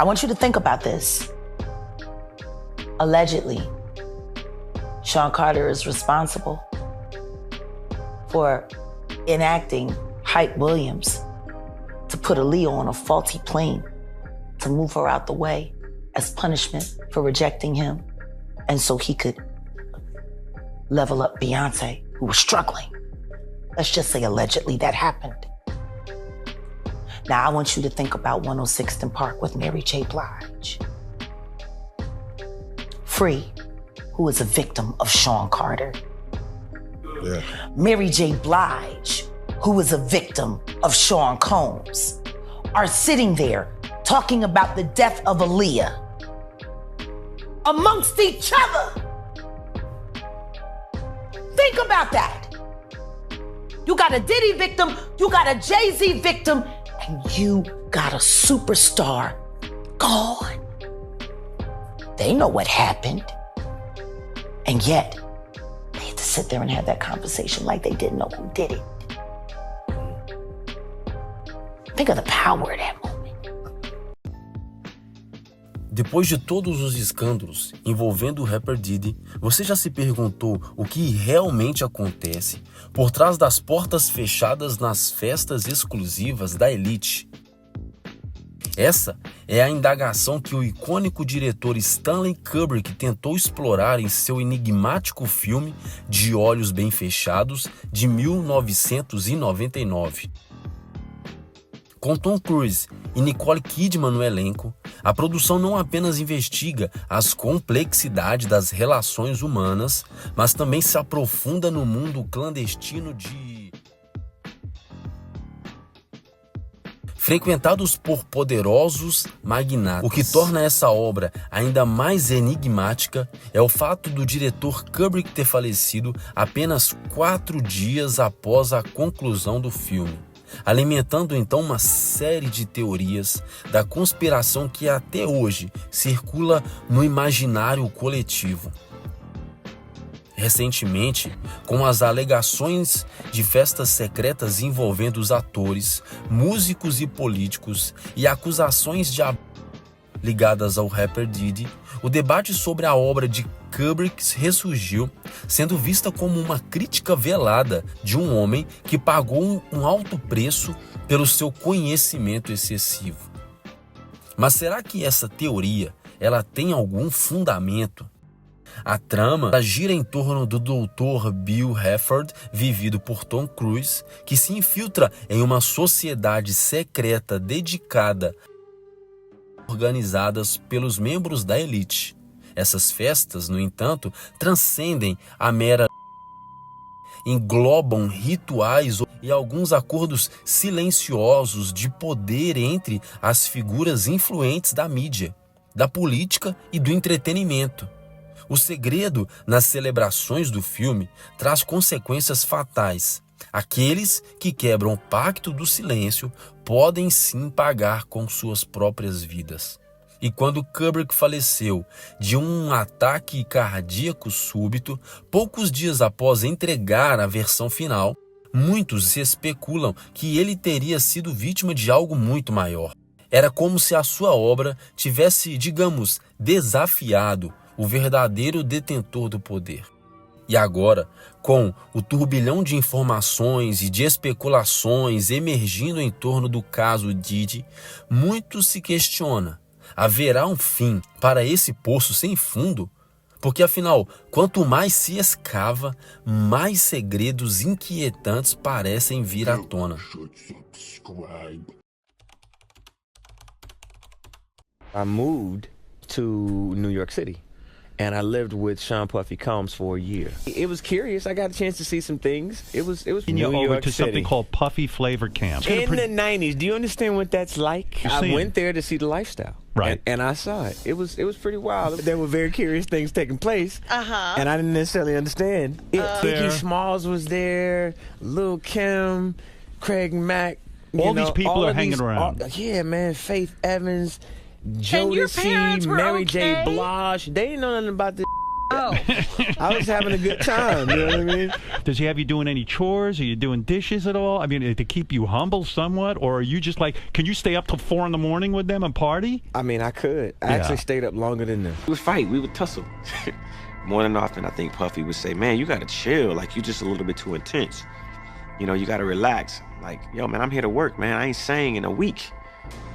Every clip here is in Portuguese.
I want you to think about this. Allegedly, Sean Carter is responsible for enacting Hype Williams to put Aaliyah on a faulty plane to move her out the way as punishment for rejecting him, and so he could level up Beyonce, who was struggling. Let's just say allegedly that happened. Now I want you to think about 106th and Park with Mary J. Blige. Free, who is a victim of Sean Carter. Yeah. Mary J. Blige, who is a victim of Sean Combs, are sitting there talking about the death of Aaliyah amongst each other. Think about that. You got a Diddy victim, you got a Jay-Z victim, and you got a superstar gone. They know what happened. And yet, they had to sit there and have that conversation like they didn't know who did it. Think of the power of that moment. Depois de todos os escândalos envolvendo o rapper Diddy, você já se perguntou o que realmente acontece por trás das portas fechadas nas festas exclusivas da elite? Essa é a indagação que o icônico diretor Stanley Kubrick tentou explorar em seu enigmático filme De Olhos Bem Fechados, de 1999. Com Tom Cruise e Nicole Kidman no elenco, a produção não apenas investiga as complexidades das relações humanas, mas também se aprofunda no mundo clandestino frequentados por poderosos magnatas. O que torna essa obra ainda mais enigmática é o fato do diretor Kubrick ter falecido apenas 4 dias após a conclusão do filme, alimentando então uma série de teorias da conspiração que até hoje circula no imaginário coletivo. Recentemente, com as alegações de festas secretas envolvendo os atores, músicos e políticos e acusações de ligadas ao rapper Diddy, o debate sobre a obra de Kubrick ressurgiu, sendo vista como uma crítica velada de um homem que pagou um alto preço pelo seu conhecimento excessivo. Mas será que essa teoria ela tem algum fundamento? A trama gira em torno do Dr. Bill Hafford, vivido por Tom Cruise, que se infiltra em uma sociedade secreta dedicada organizadas pelos membros da elite. Essas festas, no entanto, transcendem a mera englobam rituais e alguns acordos silenciosos de poder entre as figuras influentes da mídia, da política e do entretenimento. O segredo nas celebrações do filme traz consequências fatais. Aqueles que quebram o pacto do silêncio podem sim pagar com suas próprias vidas. E quando Kubrick faleceu de um ataque cardíaco súbito, poucos dias após entregar a versão final, muitos especulam que ele teria sido vítima de algo muito maior. Era como se a sua obra tivesse, digamos, desafiado o verdadeiro detentor do poder. E agora, com o turbilhão de informações e de especulações emergindo em torno do caso Diddy, muito se questiona: haverá um fim para esse poço sem fundo? Porque afinal, quanto mais se escava, mais segredos inquietantes parecem vir à tona. I moved to New York City. And I lived with Sean Puffy Combs for a year. It was curious. I got a chance to see some things. It was New York to City. Something called Puffy Flavor Camp. In the 90s. Do you understand what that's like? I went there to see the lifestyle. Right. And I saw it. It was pretty wild. There were very curious things taking place. And I didn't necessarily understand. Biggie Smalls was there, Lil' Kim, Craig Mack. All these people are hanging around. Yeah, man. Faith Evans, Jodeci, Mary J. Blige. They didn't know nothing about this. Oh. I was having a good time, you know what I mean? Does he have you doing any chores? Are you doing dishes at all? I mean, to keep you humble somewhat? Or are you just like, can you stay up till 4 in the morning with them and party? I mean, I could. I actually stayed up longer than them. We would fight. We would tussle. More than often, I think Puffy would say, man, you got to chill. Like, you're just a little bit too intense. You know, you got to relax. Like, yo, man, I'm here to work, man. I ain't sang in a week.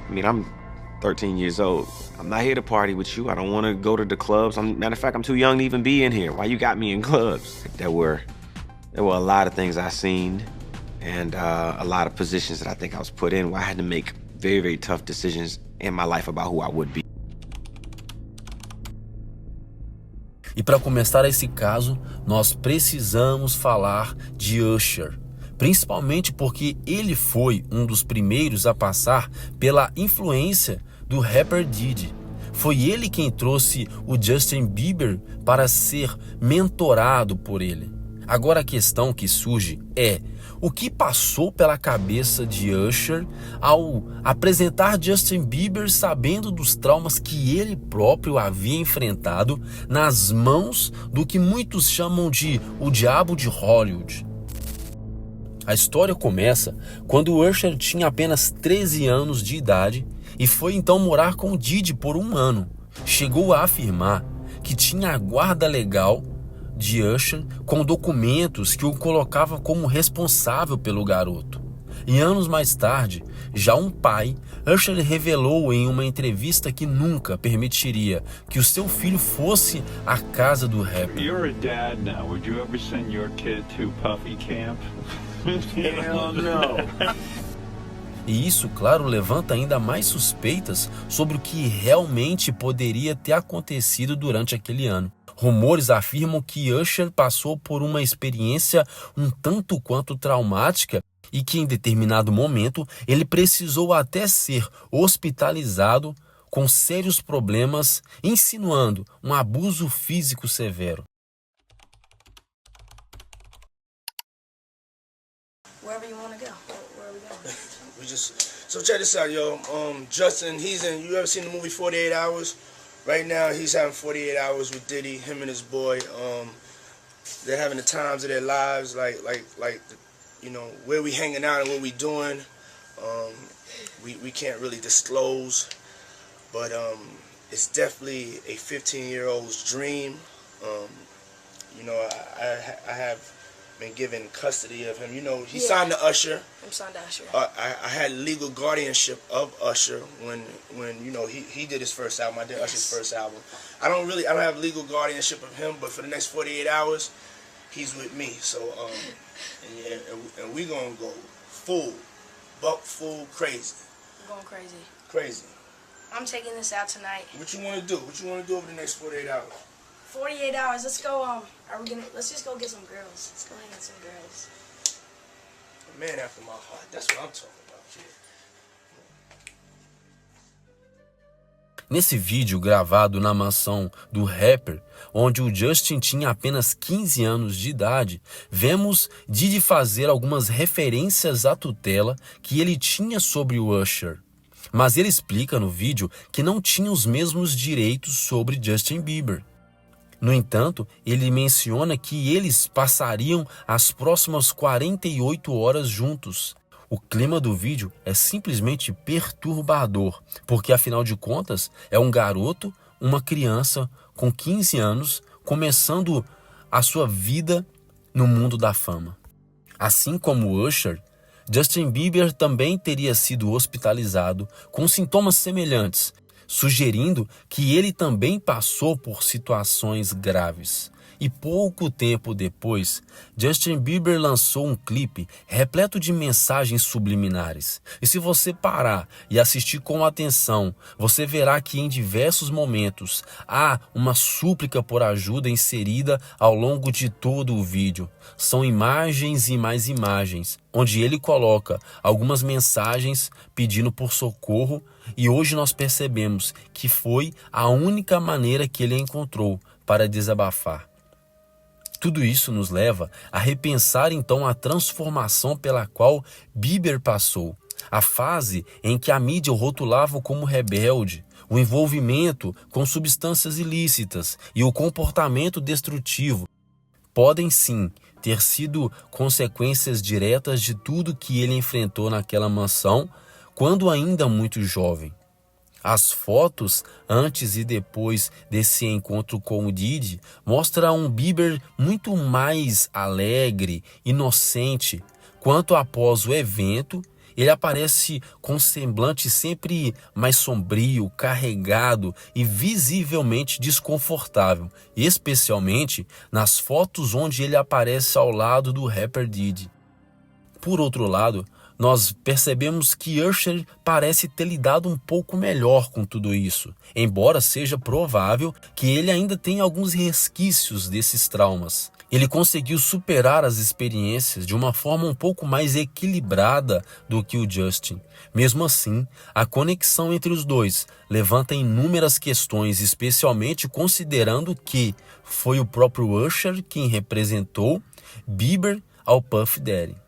I mean, I'm 13 years old. I'm not here to party with you. I don't want to go to the clubs. Matter of fact, I'm too young to even be in here. Why you got me in clubs? There were a lot of things I seen and a lot of positions that I think I was put in where I had to make very, very tough decisions in my life about who I would be. E para começar esse caso, nós precisamos falar de Usher, principalmente porque ele foi um dos primeiros a passar pela influência do rapper Diddy. Foi ele quem trouxe o Justin Bieber para ser mentorado por ele. Agora a questão que surge é: o que passou pela cabeça de Usher ao apresentar Justin Bieber sabendo dos traumas que ele próprio havia enfrentado nas mãos do que muitos chamam de o diabo de Hollywood? A história começa quando Usher tinha apenas 13 anos de idade e foi então morar com Diddy por 1 ano. Chegou a afirmar que tinha a guarda legal de Usher com documentos que o colocavam como responsável pelo garoto. E anos mais tarde, já um pai, Usher revelou em uma entrevista que nunca permitiria que o seu filho fosse à casa do rapper. You're a dad now. Would you ever send your kid to Puffy Camp? Hell no. E isso, claro, levanta ainda mais suspeitas sobre o que realmente poderia ter acontecido durante aquele ano. Rumores afirmam que Usher passou por uma experiência um tanto quanto traumática e que em determinado momento ele precisou até ser hospitalizado com sérios problemas, insinuando um abuso físico severo. Wherever you want to go. Where are we going? So check this out, yo. Justin, you ever seen the movie 48 Hours? Right now, he's having 48 hours with Diddy, him and his boy. They're having the times of their lives, like, you know, where we hanging out and what we doing. We can't really disclose, but it's definitely a 15-year-old's dream. You know, I have been given custody of him. You know, he signed to Usher. I'm signed to Usher. I had legal guardianship of Usher when you know he did his first album. I did Usher's first album. I don't have legal guardianship of him, but for the next 48 hours, he's with me. So and we gonna go buck full crazy. I'm going crazy. Crazy. I'm taking this out tonight. What you wanna do? What you wanna do over the next 48 hours? 48 hours. Let's go. Let's just go get some girls. Let's go hang with some girls. A man after my heart. That's what I'm talking about, kid. Nesse vídeo gravado na mansão do rapper, onde o Justin tinha apenas 15 anos de idade, vemos Diddy fazer algumas referências à tutela que ele tinha sobre o Usher. Mas ele explica no vídeo que não tinha os mesmos direitos sobre Justin Bieber. No entanto, ele menciona que eles passariam as próximas 48 horas juntos. O clima do vídeo é simplesmente perturbador, porque afinal de contas é um garoto, uma criança com 15 anos, começando a sua vida no mundo da fama. Assim como Usher, Justin Bieber também teria sido hospitalizado com sintomas semelhantes, sugerindo que ele também passou por situações graves. E pouco tempo depois, Justin Bieber lançou um clipe repleto de mensagens subliminares. E se você parar e assistir com atenção, você verá que em diversos momentos há uma súplica por ajuda inserida ao longo de todo o vídeo. São imagens e mais imagens, onde ele coloca algumas mensagens pedindo por socorro, e hoje nós percebemos que foi a única maneira que ele encontrou para desabafar. Tudo isso nos leva a repensar então a transformação pela qual Bieber passou. A fase em que a mídia o rotulava como rebelde, o envolvimento com substâncias ilícitas e o comportamento destrutivo podem sim ter sido consequências diretas de tudo que ele enfrentou naquela mansão quando ainda muito jovem. As fotos antes e depois desse encontro com o Diddy mostram um Bieber muito mais alegre, inocente, quanto após o evento ele aparece com um semblante sempre mais sombrio, carregado e visivelmente desconfortável, especialmente nas fotos onde ele aparece ao lado do rapper Diddy. Por outro lado, nós percebemos que Usher parece ter lidado um pouco melhor com tudo isso, embora seja provável que ele ainda tenha alguns resquícios desses traumas. Ele conseguiu superar as experiências de uma forma um pouco mais equilibrada do que o Justin. Mesmo assim, a conexão entre os dois levanta inúmeras questões, especialmente considerando que foi o próprio Usher quem representou Bieber ao Puff Daddy.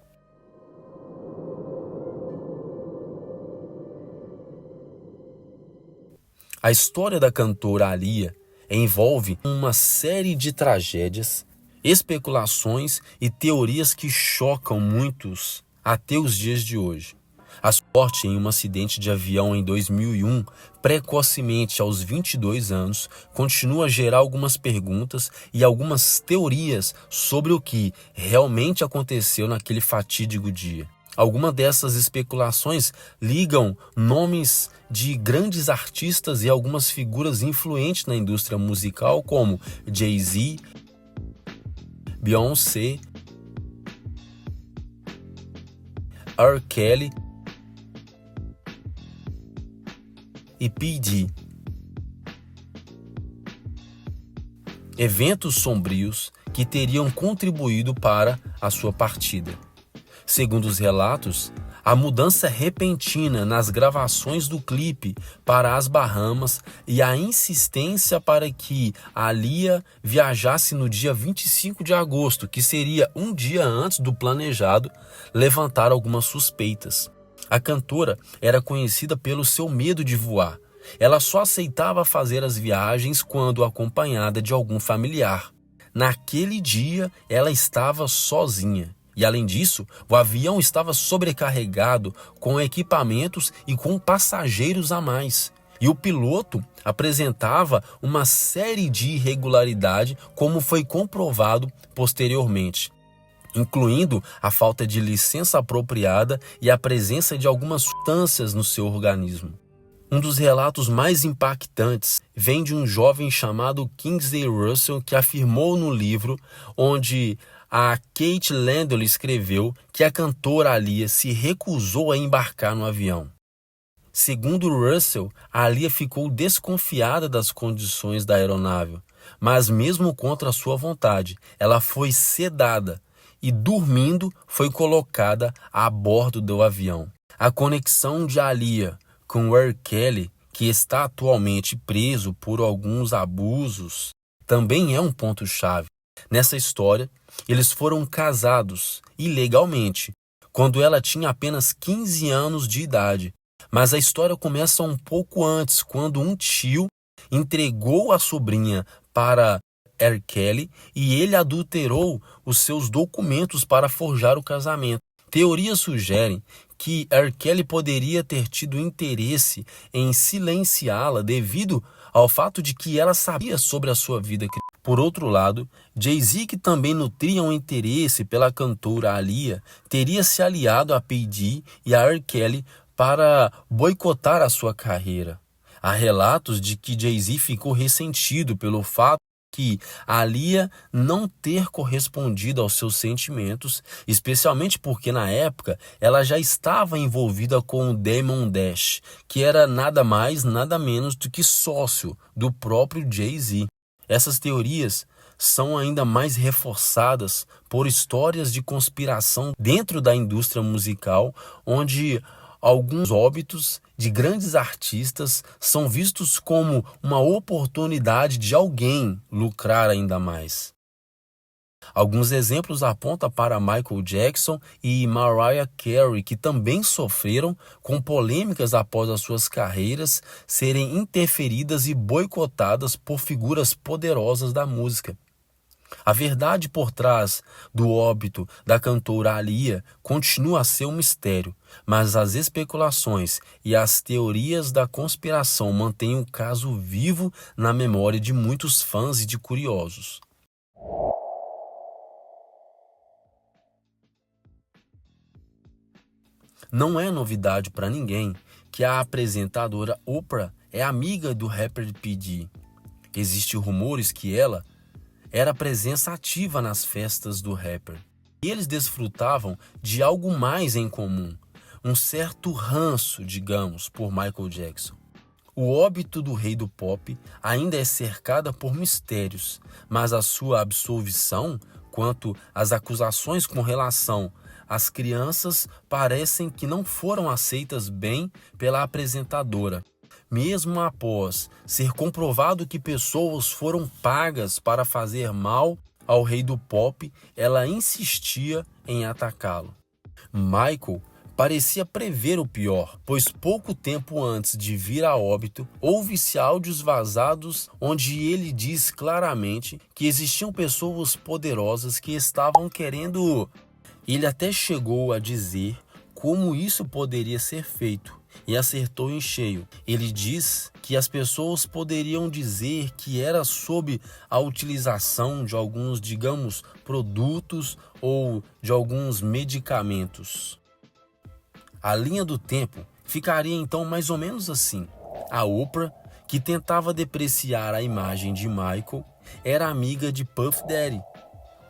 A história da cantora Aaliyah envolve uma série de tragédias, especulações e teorias que chocam muitos até os dias de hoje. A sua morte em um acidente de avião em 2001, precocemente aos 22 anos, continua a gerar algumas perguntas e algumas teorias sobre o que realmente aconteceu naquele fatídico dia. Algumas dessas especulações ligam nomes de grandes artistas e algumas figuras influentes na indústria musical, como Jay-Z, Beyoncé, R. Kelly e P. Diddy. Eventos sombrios que teriam contribuído para a sua partida. Segundo os relatos, a mudança repentina nas gravações do clipe para as Bahamas e a insistência para que Aaliyah viajasse no dia 25 de agosto, que seria um dia antes do planejado, levantaram algumas suspeitas. A cantora era conhecida pelo seu medo de voar. Ela só aceitava fazer as viagens quando acompanhada de algum familiar. Naquele dia, ela estava sozinha. E além disso, o avião estava sobrecarregado com equipamentos e com passageiros a mais. E o piloto apresentava uma série de irregularidades, como foi comprovado posteriormente, incluindo a falta de licença apropriada e a presença de algumas substâncias no seu organismo. Um dos relatos mais impactantes vem de um jovem chamado Kingsley Russell, que afirmou no livro onde a Kate Landell escreveu que a cantora Aaliyah se recusou a embarcar no avião. Segundo Russell, a Aaliyah ficou desconfiada das condições da aeronave, mas mesmo contra a sua vontade, ela foi sedada e, dormindo, foi colocada a bordo do avião. A conexão de Aaliyah com R. Kelly, que está atualmente preso por alguns abusos, também é um ponto-chave. Nessa história, eles foram casados ilegalmente, quando ela tinha apenas 15 anos de idade. Mas a história começa um pouco antes, quando um tio entregou a sobrinha para R. Kelly e ele adulterou os seus documentos para forjar o casamento. Teorias sugerem que R. Kelly poderia ter tido interesse em silenciá-la devido ao fato de que ela sabia sobre a sua vida. Por outro lado, Jay-Z, que também nutria um interesse pela cantora Aaliyah, teria se aliado a P. Diddy e a R. Kelly para boicotar a sua carreira. Há relatos de que Jay-Z ficou ressentido pelo fato que Aaliyah não ter correspondido aos seus sentimentos, especialmente porque na época ela já estava envolvida com o Damon Dash, que era nada mais, nada menos do que sócio do próprio Jay-Z. Essas teorias são ainda mais reforçadas por histórias de conspiração dentro da indústria musical, onde alguns óbitos de grandes artistas são vistos como uma oportunidade de alguém lucrar ainda mais. Alguns exemplos apontam para Michael Jackson e Mariah Carey, que também sofreram com polêmicas após as suas carreiras serem interferidas e boicotadas por figuras poderosas da música. A verdade por trás do óbito da cantora Aaliyah continua a ser um mistério, mas as especulações e as teorias da conspiração mantêm o caso vivo na memória de muitos fãs e de curiosos. Não é novidade para ninguém que a apresentadora Oprah é amiga do rapper P. Diddy. Existem rumores que ela era presença ativa nas festas do rapper. E eles desfrutavam de algo mais em comum, um certo ranço, digamos, por Michael Jackson. O óbito do rei do pop ainda é cercada por mistérios, mas a sua absolvição quanto às acusações com relação às crianças parecem que não foram aceitas bem pela apresentadora. Mesmo após ser comprovado que pessoas foram pagas para fazer mal ao rei do pop, ela insistia em atacá-lo. Michael parecia prever o pior, pois pouco tempo antes de vir a óbito, houve-se áudios vazados onde ele diz claramente que existiam pessoas poderosas que estavam querendo. Ele até chegou a dizer como isso poderia ser feito e acertou em cheio. Ele diz que as pessoas poderiam dizer que era sob a utilização de alguns, digamos, produtos ou de alguns medicamentos. A linha do tempo ficaria então mais ou menos assim. A Oprah, que tentava depreciar a imagem de Michael, era amiga de Puff Daddy.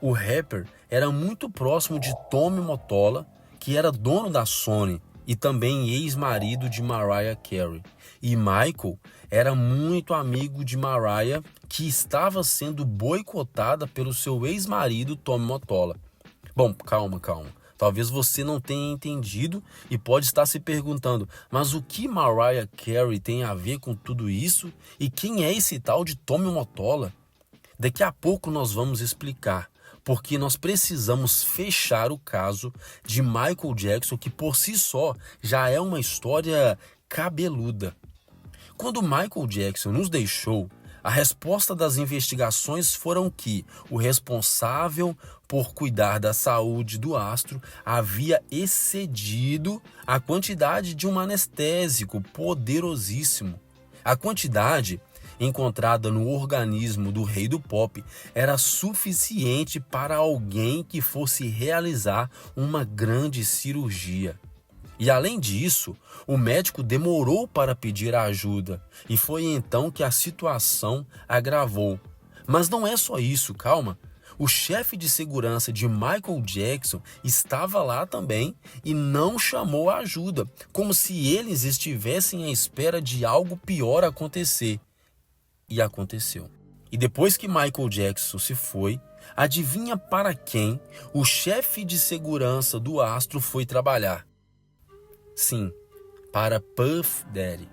O rapper era muito próximo de Tommy Mottola, que era dono da Sony e também ex-marido de Mariah Carey. E Michael era muito amigo de Mariah, que estava sendo boicotada pelo seu ex-marido Tommy Mottola. Bom, calma. Talvez você não tenha entendido e pode estar se perguntando, mas o que Mariah Carey tem a ver com tudo isso? E quem é esse tal de Tommy Mottola? Daqui a pouco nós vamos explicar, porque nós precisamos fechar o caso de Michael Jackson, que por si só já é uma história cabeluda. Quando Michael Jackson nos deixou, a resposta das investigações foram que o responsável por cuidar da saúde do astro havia excedido a quantidade de um anestésico poderosíssimo. A quantidade encontrada no organismo do rei do pop era suficiente para alguém que fosse realizar uma grande cirurgia. E além disso, o médico demorou para pedir ajuda e foi então que a situação agravou. Mas não é só isso, calma. O chefe de segurança de Michael Jackson estava lá também e não chamou ajuda, como se eles estivessem à espera de algo pior acontecer. E aconteceu. E depois que Michael Jackson se foi, adivinha para quem o chefe de segurança do astro foi trabalhar? Sim, para Puff Daddy.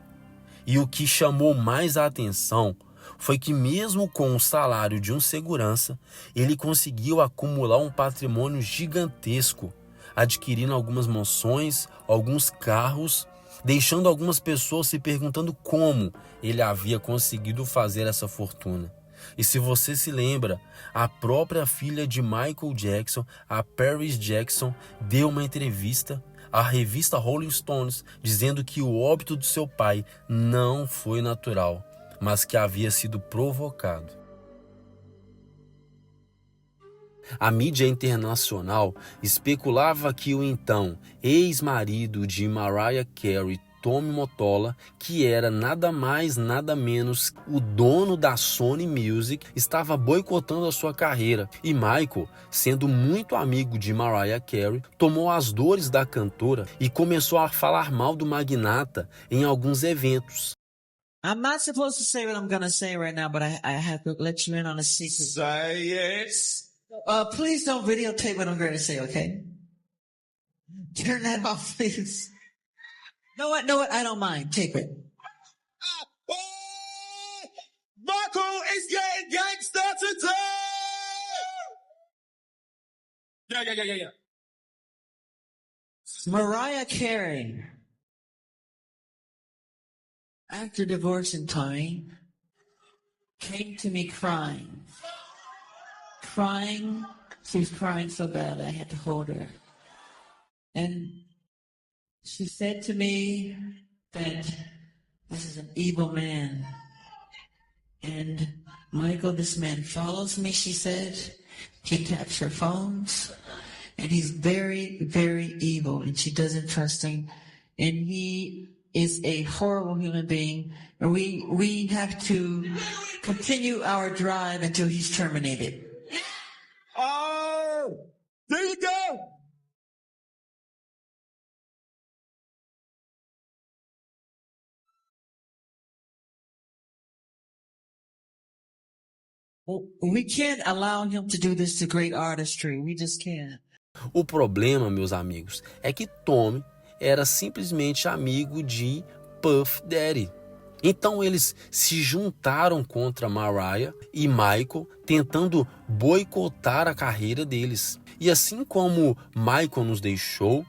E o que chamou mais a atenção foi que mesmo com o salário de um segurança, ele conseguiu acumular um patrimônio gigantesco, adquirindo algumas mansões, alguns carros, deixando algumas pessoas se perguntando como ele havia conseguido fazer essa fortuna. E se você se lembra, a própria filha de Michael Jackson, a Paris Jackson, deu uma entrevista à revista Rolling Stones, dizendo que o óbito de seu pai não foi natural, mas que havia sido provocado. A mídia internacional especulava que o então ex-marido de Mariah Carey, Tommy Mottola, que era nada mais nada menos o dono da Sony Music, estava boicotando a sua carreira. E Michael, sendo muito amigo de Mariah Carey, tomou as dores da cantora e começou a falar mal do magnata em alguns eventos. I'm not supposed to say what I'm going to say right now, but I have to let you in on a secret. Say it. Please don't videotape what I'm going to say, okay? Turn that off, please. No, what? I don't mind. Tape it. Michael is getting gangster today! Yeah. Mariah Carey, after divorcing Tommy, came to me crying. She was crying so bad I had to hold her. And she said to me that this is an evil man. And Michael, this man follows me, she said. He taps her phones. And he's very, very evil. And she doesn't trust him. And he is a horrible human being. And we have to continue our drive until he's terminated. Oh, there you go. We can't allow him to do this to great artistry. We just can't. O problema, meus amigos, é que Tommy era simplesmente amigo de Puff Daddy. Então eles se juntaram contra Mariah e Michael, tentando boicotar a carreira deles. E assim como Michael nos deixou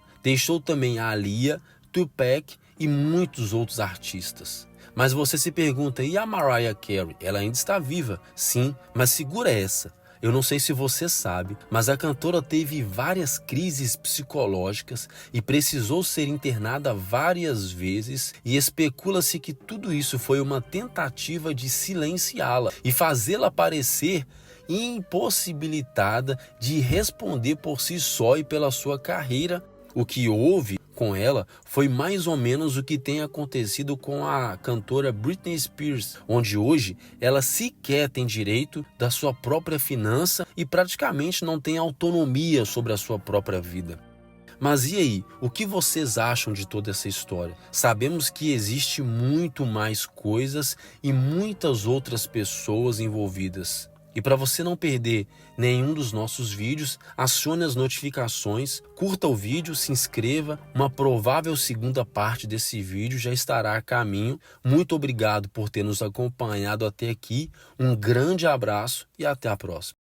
também a Aaliyah, Tupac e muitos outros artistas. Mas você se pergunta, e a Mariah Carey? Ela ainda está viva? Sim, mas segura essa. Eu não sei se você sabe, mas a cantora teve várias crises psicológicas e precisou ser internada várias vezes, e especula-se que tudo isso foi uma tentativa de silenciá-la e fazê-la parecer impossibilitada de responder por si só e pela sua carreira. O que houve com ela foi mais ou menos o que tem acontecido com a cantora Britney Spears, onde hoje ela sequer tem direito da sua própria finança e praticamente não tem autonomia sobre a sua própria vida. Mas e aí, o que vocês acham de toda essa história? Sabemos que existe muito mais coisas e muitas outras pessoas envolvidas. E para você não perder nenhum dos nossos vídeos, acione as notificações, curta o vídeo, se inscreva. Uma provável segunda parte desse vídeo já estará a caminho. Muito obrigado por ter nos acompanhado até aqui. Um grande abraço e até a próxima.